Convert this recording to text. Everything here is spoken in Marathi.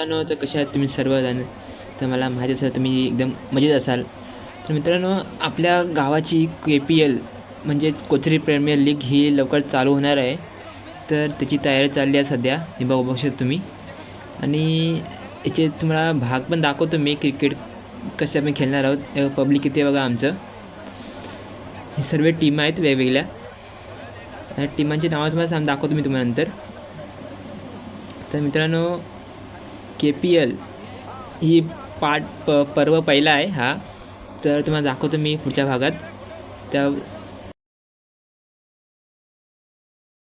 मित्रांनो, तर कशा आहात तुम्ही सर्वजण? तर मला माहीत असेल तुम्ही एकदम मजेत असाल. तर मित्रांनो, आपल्या गावाची KPL म्हणजेच कोचरी प्रीमियर लीग ही लवकर चालू होणार आहे. तर त्याची तयारी चालली आहे सध्या, हे बघू शकता तुम्ही. आणि याचे तुम्हाला भाग पण दाखवतो मी, क्रिकेट कसे आम्ही खेळणार आहोत. पब्लिक इथे बघा आमचं. हे सर्व टीम आहेत वेगवेगळ्या. त्या टीमांची नावं तुम्हाला दाखवतो मी तुम्हाला नंतर. तर मित्रांनो, KPL ही पर्व पहिला आहे हा. तर तुम्हाला दाखवतो मी पुढच्या भागात. त्या